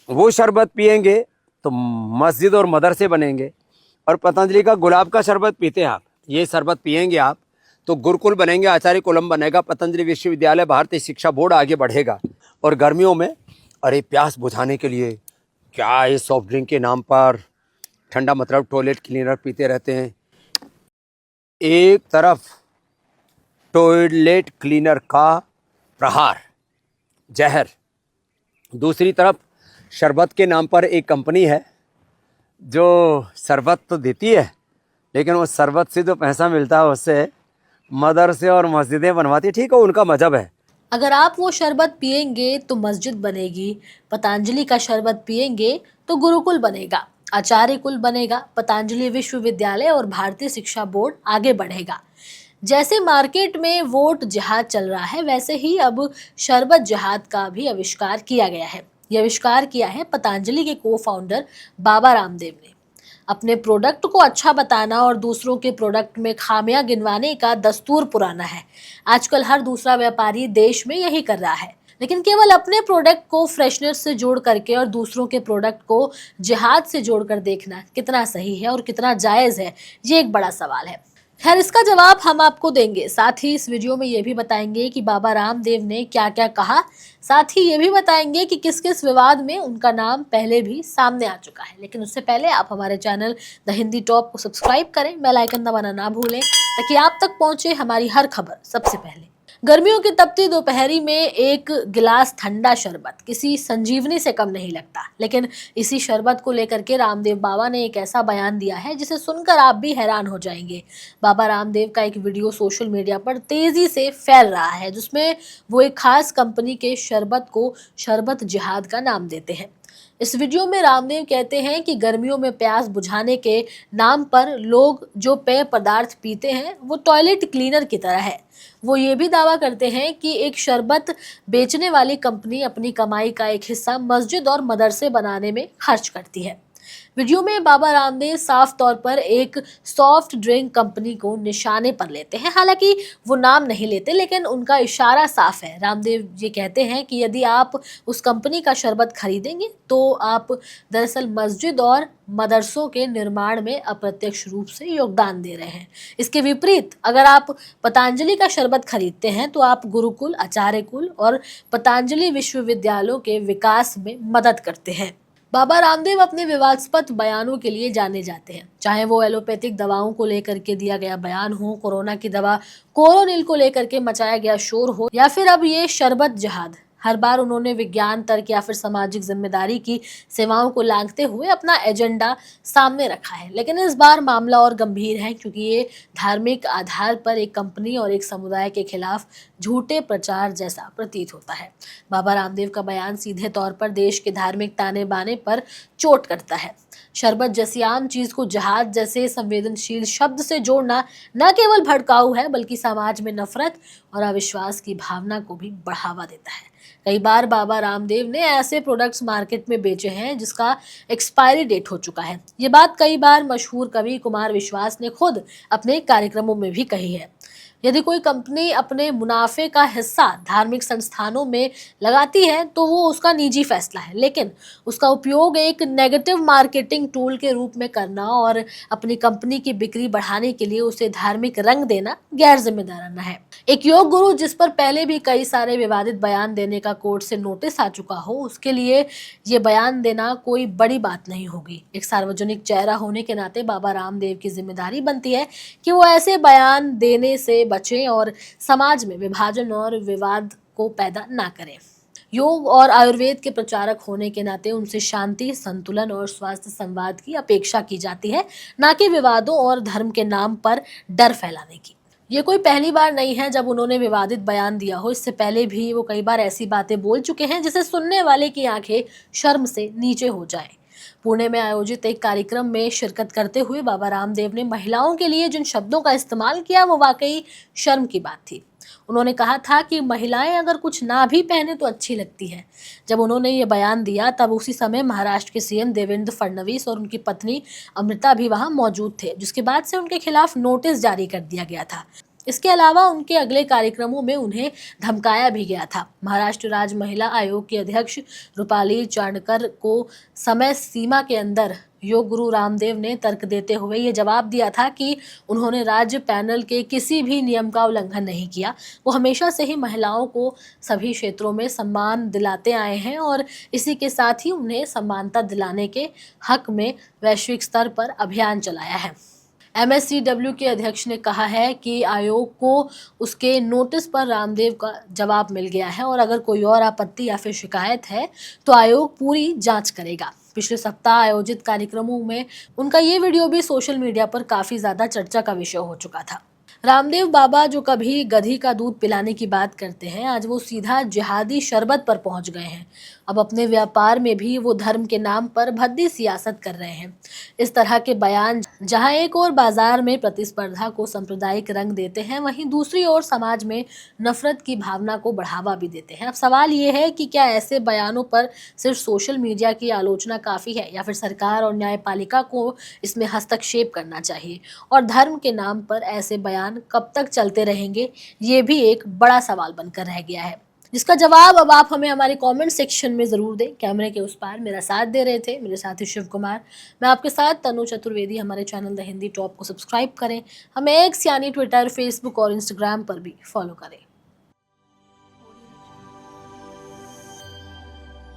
वो शरबत पिएंगे तो मस्जिद और मदरसे बनेंगे। और पतंजलि का गुलाब का शरबत पीते हैं आप, ये शरबत पिएंगे आप तो गुरुकुल बनेंगे, आचार्य कुलम बनेगा, पतंजलि विश्वविद्यालय, भारतीय शिक्षा बोर्ड आगे बढ़ेगा। और गर्मियों में अरे प्यास बुझाने के लिए क्या ये सॉफ्ट ड्रिंक के नाम पर ठंडा मतलब टॉयलेट क्लीनर पीते रहते हैं। एक तरफ टॉयलेट क्लीनर का प्रहार, जहर, दूसरी तरफ शरबत के नाम पर एक कंपनी है जो शरबत तो देती है, लेकिन उस शरबत से जो पैसा मिलता है उससे मदरसे और मस्जिदें बनवाती है। ठीक है, उनका मजहब है। अगर आप वो शरबत पिएंगे तो मस्जिद बनेगी, पतंजलि का शरबत पिएंगे तो गुरुकुल बनेगा, आचार्य कुल बनेगा, पतंजलि विश्वविद्यालय और भारतीय शिक्षा बोर्ड आगे बढ़ेगा। जैसे मार्केट में वोट जिहाद चल रहा है, वैसे ही अब शरबत जिहाद का भी आविष्कार किया गया है। यह आविष्कार किया है पतंजलि के को फाउंडर बाबा रामदेव ने। अपने प्रोडक्ट को अच्छा बताना और दूसरों के प्रोडक्ट में खामियां गिनवाने का दस्तूर पुराना है। आजकल हर दूसरा व्यापारी देश में यही कर रहा है, लेकिन केवल अपने प्रोडक्ट को फ्रेशनर से जोड़ करके और दूसरों के प्रोडक्ट को जिहाद से जोड़कर देखना कितना सही है और कितना जायज है, ये एक बड़ा सवाल है। खैर, इसका जवाब हम आपको देंगे। साथ ही इस वीडियो में ये भी बताएंगे कि बाबा रामदेव ने क्या क्या कहा। साथ ही ये भी बताएंगे कि किस किस विवाद में उनका नाम पहले भी सामने आ चुका है। लेकिन उससे पहले आप हमारे चैनल द हिंदी टॉप को सब्सक्राइब करें, बेल आइकन दबाना ना भूलें, ताकि आप तक पहुंचे हमारी हर खबर सबसे पहले। गर्मियों की तपती दोपहरी में एक गिलास ठंडा शरबत किसी संजीवनी से कम नहीं लगता। लेकिन इसी शरबत को लेकर के रामदेव बाबा ने एक ऐसा बयान दिया है जिसे सुनकर आप भी हैरान हो जाएंगे। बाबा रामदेव का एक वीडियो सोशल मीडिया पर तेजी से फैल रहा है, जिसमें वो एक खास कंपनी के शरबत को शरबत जिहाद का नाम देते हैं। इस वीडियो में रामदेव कहते हैं कि गर्मियों में प्यास बुझाने के नाम पर लोग जो पेय पदार्थ पीते हैं वो टॉयलेट क्लीनर की तरह है। वो ये भी दावा करते हैं कि एक शरबत बेचने वाली कंपनी अपनी कमाई का एक हिस्सा मस्जिद और मदरसे बनाने में खर्च करती है। वीडियो में बाबा रामदेव साफ तौर पर एक सॉफ्ट ड्रिंक कंपनी को निशाने पर लेते हैं। हालांकि वो नाम नहीं लेते, लेकिन उनका इशारा साफ है। रामदेव ये कहते हैं कि यदि आप उस कंपनी का शरबत खरीदेंगे तो आप दरअसल मस्जिद और मदरसों के निर्माण में अप्रत्यक्ष रूप से योगदान दे रहे हैं। इसके विपरीत अगर आप पतंजलि का शरबत खरीदते हैं तो आप गुरुकुल, आचार्य कुल और पतंजलि विश्वविद्यालयों के विकास में मदद करते हैं। बाबा रामदेव अपने विवादास्पद बयानों के लिए जाने जाते हैं, चाहे वो एलोपैथिक दवाओं को लेकर के दिया गया बयान हो, कोरोना की दवा कोरोनिल को लेकर के मचाया गया शोर हो, या फिर अब ये शरबत जिहाद। हर बार उन्होंने विज्ञान, तर्क या फिर सामाजिक जिम्मेदारी की सेवाओं को लांघते हुए अपना एजेंडा सामने रखा है। लेकिन इस बार मामला और गंभीर है, क्योंकि ये धार्मिक आधार पर एक कंपनी और एक समुदाय के खिलाफ झूठे प्रचार जैसा प्रतीत होता है। बाबा रामदेव का बयान सीधे तौर पर देश के धार्मिक ताने बाने पर चोट करता है। शरबत जैसी आम चीज को जहाज जैसे संवेदनशील शब्द से जोड़ना न केवल भड़काऊ है, बल्कि समाज में नफरत और अविश्वास की भावना को भी बढ़ावा देता है। कई बार बाबा रामदेव ने ऐसे प्रोडक्ट्स मार्केट में बेचे हैं जिसका एक्सपायरी डेट हो चुका है। ये बात कई बार मशहूर कवि कुमार विश्वास ने खुद अपने कार्यक्रमों में भी कही है। यदि कोई कंपनी अपने मुनाफे का हिस्सा धार्मिक संस्थानों में लगाती है तो वो उसका निजी फैसला है, लेकिन उसका उपयोग एक नेगेटिव मार्केटिंग टूल के रूप में करना और अपनी कंपनी की बिक्री बढ़ाने के लिए उसे धार्मिक रंग देना गैर जिम्मेदाराना है। एक योग गुरु जिस पर पहले भी कई सारे विवादित बयान देने का कोर्ट से नोटिस आ चुका हो, उसके लिए ये बयान देना कोई बड़ी बात नहीं होगी। एक सार्वजनिक चेहरा होने के नाते बाबा रामदेव की जिम्मेदारी बनती है कि वो ऐसे बयान देने से बचें और समाज में विभाजन और विवाद को पैदा ना करें। योग और आयुर्वेद के प्रचारक होने के नाते उनसे शांति, संतुलन और स्वास्थ्य संवाद की अपेक्षा की जाती है, ना कि विवादों और धर्म के नाम पर डर फैलाने की। ये कोई पहली बार नहीं है जब उन्होंने विवादित बयान दिया हो। इससे पहले भी वो कई बार ऐसी बातें बोल चुके हैं जिसे सुनने वाले की आंखें शर्म से नीचे हो जाएं। पुणे में आयोजित एक कार्यक्रम में शिरकत करते हुए बाबा रामदेव ने महिलाओं के लिए जिन शब्दों का इस्तेमाल किया वो वाकई शर्म की बात थी। उन्होंने कहा था कि महिलाएं अगर कुछ ना भी पहने तो अच्छी लगती है। जब उन्होंने ये बयान दिया तब उसी समय महाराष्ट्र के सीएम देवेंद्र फडणवीस और उनकी पत्नी अमृता भी वहां मौजूद थे, जिसके बाद से उनके खिलाफ नोटिस जारी कर दिया गया था। इसके अलावा उनके अगले कार्यक्रमों में उन्हें धमकाया भी गया था। महाराष्ट्र राज्य महिला आयोग की अध्यक्ष रूपाली चाणकर को समय सीमा के अंदर योग गुरु रामदेव ने तर्क देते हुए ये जवाब दिया था कि उन्होंने राज्य पैनल के किसी भी नियम का उल्लंघन नहीं किया। वो हमेशा से ही महिलाओं को सभी क्षेत्रों में सम्मान दिलाते आए हैं और इसी के साथ ही उन्हें समानता दिलाने के हक में वैश्विक स्तर पर अभियान चलाया है। MSCW के अध्यक्ष ने कहा है कि आयोग को उसके नोटिस पर रामदेव का जवाब मिल गया है और अगर कोई और आपत्ति या फिर शिकायत है तो आयोग पूरी जांच करेगा। पिछले सप्ताह आयोजित कार्यक्रमों में उनका ये वीडियो भी सोशल मीडिया पर काफी ज्यादा चर्चा का विषय हो चुका था। रामदेव बाबा जो कभी गधी का दूध पिलाने की बात करते हैं, आज वो सीधा जिहादी शरबत पर पहुंच गए हैं। अब अपने व्यापार में भी वो धर्म के नाम पर भद्दी सियासत कर रहे हैं। इस तरह के बयान जहां एक ओर बाजार में प्रतिस्पर्धा को सांप्रदायिक रंग देते हैं, वहीं दूसरी ओर समाज में नफरत की भावना को बढ़ावा भी देते हैं। अब सवाल ये है कि क्या ऐसे बयानों पर सिर्फ सोशल मीडिया की आलोचना काफी है या फिर सरकार और न्यायपालिका को इसमें हस्तक्षेप करना चाहिए? और धर्म के नाम पर ऐसे बयान कब तक चलते रहेंगे, ये भी एक बड़ा सवाल बनकर रह गया है, जिसका जवाब अब आप हमें हमारे कमेंट सेक्शन में जरूर दें। कैमरे के उस पार मेरा साथ दे रहे थे मेरे साथी शिव कुमार, मैं आपके साथ तनु चतुर्वेदी। हमारे चैनल द हिंदी टॉप को सब्सक्राइब करें, हमें एक्स यानी ट्विटर, फेसबुक और इंस्टाग्राम पर भी फॉलो करें।